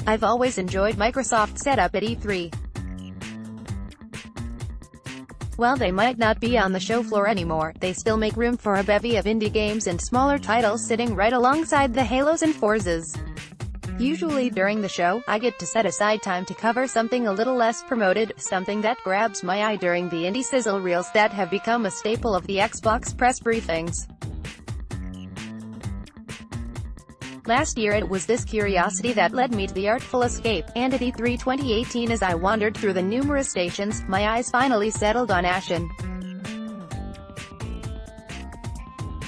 I've always enjoyed Microsoft's setup at E3. While they might not be on the show floor anymore, they still make room for a bevy of indie games and smaller titles sitting right alongside the Halos and Forzas. Usually during the show, I get to set aside time to cover something a little less promoted, something that grabs my eye during the indie sizzle reels that have become a staple of the Xbox press briefings. Last year it was this curiosity that led me to the Artful Escape, and at E3 2018 as I wandered through the numerous stations, my eyes finally settled on Ashen.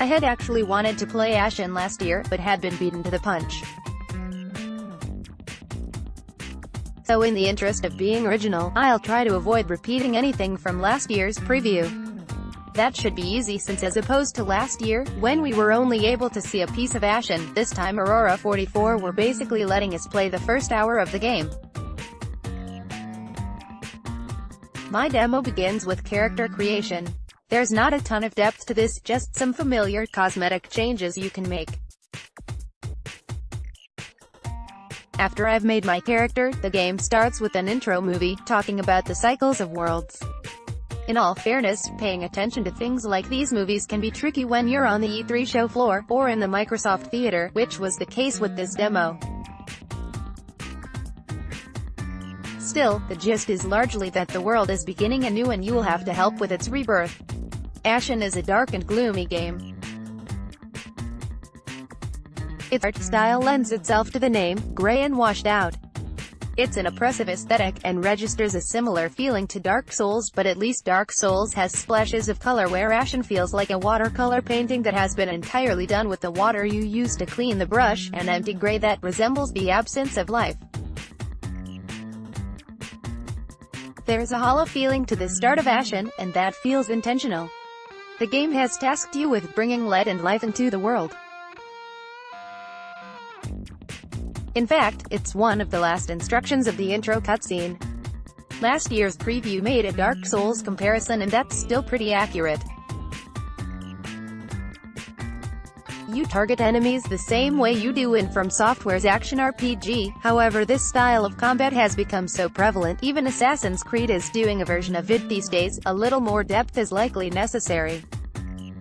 I had actually wanted to play Ashen last year, but had been beaten to the punch. So in the interest of being original, I'll try to avoid repeating anything from last year's preview. That should be easy since as opposed to last year, when we were only able to see a piece of Ashen, this time Aurora 44 were basically letting us play the first hour of the game. My demo begins with character creation. There's not a ton of depth to this, just some familiar cosmetic changes you can make. After I've made my character, the game starts with an intro movie, talking about the cycles of worlds. In all fairness, paying attention to things like these movies can be tricky when you're on the E3 show floor, or in the Microsoft Theater, which was the case with this demo. Still, the gist is largely that the world is beginning anew and you'll have to help with its rebirth. Ashen is a dark and gloomy game. Its art style lends itself to the name, gray and washed out. It's an oppressive aesthetic, and registers a similar feeling to Dark Souls, but at least Dark Souls has splashes of color where Ashen feels like a watercolor painting that has been entirely done with the water you use to clean the brush, an empty gray that resembles the absence of life. There's a hollow feeling to the start of Ashen, and that feels intentional. The game has tasked you with bringing light and life into the world. In fact, it's one of the last instructions of the intro cutscene. Last year's preview made a Dark Souls comparison and that's still pretty accurate. You target enemies the same way you do in From Software's action RPG, however this style of combat has become so prevalent, even Assassin's Creed is doing a version of it these days. A little more depth is likely necessary.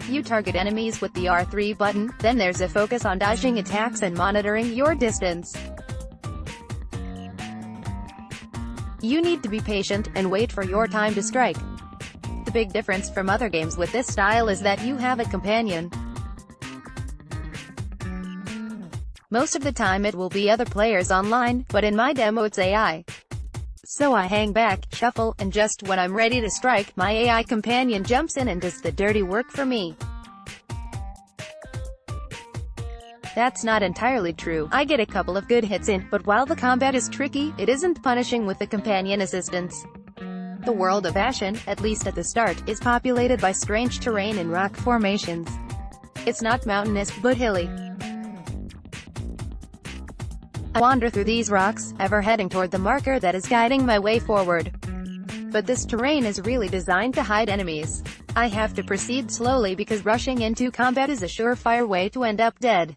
You target enemies with the R3 button, then there's a focus on dodging attacks and monitoring your distance. You need to be patient, and wait for your time to strike. The big difference from other games with this style is that you have a companion. Most of the time it will be other players online, but in my demo it's AI. So I hang back, shuffle, and just when I'm ready to strike, my AI companion jumps in and does the dirty work for me. That's not entirely true. I get a couple of good hits in, but while the combat is tricky, it isn't punishing with the companion assistance. The world of Ashen, at least at the start, is populated by strange terrain and rock formations. It's not mountainous, but hilly. I wander through these rocks, ever heading toward the marker that is guiding my way forward. But this terrain is really designed to hide enemies. I have to proceed slowly because rushing into combat is a surefire way to end up dead.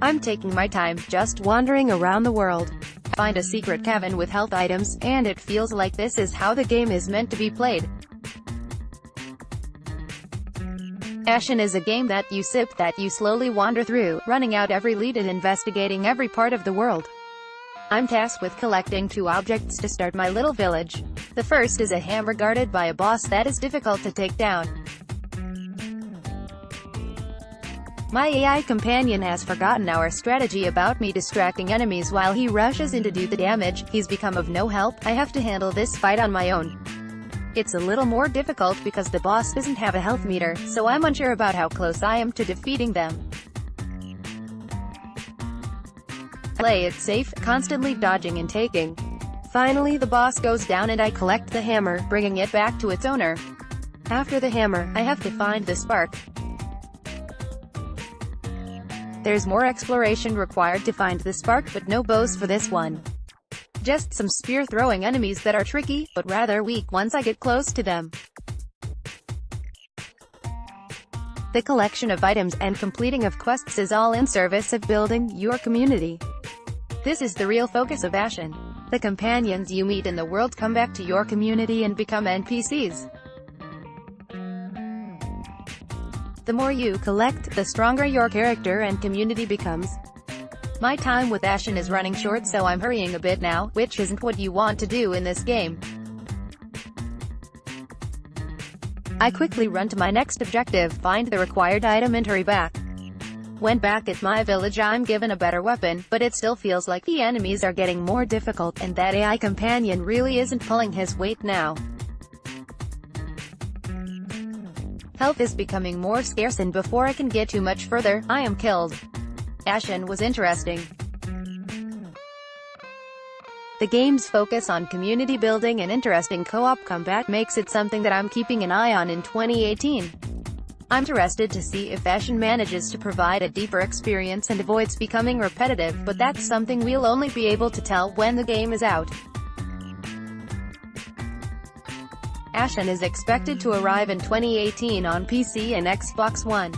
I'm taking my time, just wandering around the world. I find a secret cavern with health items, and it feels like this is how the game is meant to be played. Ashen is a game that you sip, that you slowly wander through, running out every lead and investigating every part of the world. I'm tasked with collecting 2 objects to start my little village. The first is a hammer guarded by a boss that is difficult to take down. My AI companion has forgotten our strategy about me distracting enemies while he rushes in to do the damage. He's become of no help. I have to handle this fight on my own. It's a little more difficult because the boss doesn't have a health meter, so I'm unsure about how close I am to defeating them. I play it safe, constantly dodging and taking. Finally the boss goes down and I collect the hammer, bringing it back to its owner. After the hammer, I have to find the spark. There's more exploration required to find the spark, but no bows for this one. Just some spear-throwing enemies that are tricky, but rather weak once I get close to them. The collection of items and completing of quests is all in service of building your community. This is the real focus of Ashen. The companions you meet in the world come back to your community and become NPCs. The more you collect, the stronger your character and community becomes. My time with Ashen is running short, so I'm hurrying a bit now, which isn't what you want to do in this game. I quickly run to my next objective, find the required item and hurry back. When back at my village I'm given a better weapon, but it still feels like the enemies are getting more difficult, and that AI companion really isn't pulling his weight now. Health is becoming more scarce, and before I can get too much further, I am killed. Ashen was interesting. The game's focus on community building and interesting co-op combat makes it something that I'm keeping an eye on in 2018. I'm interested to see if Ashen manages to provide a deeper experience and avoids becoming repetitive, but that's something we'll only be able to tell when the game is out. Ashen is expected to arrive in 2018 on PC and Xbox One.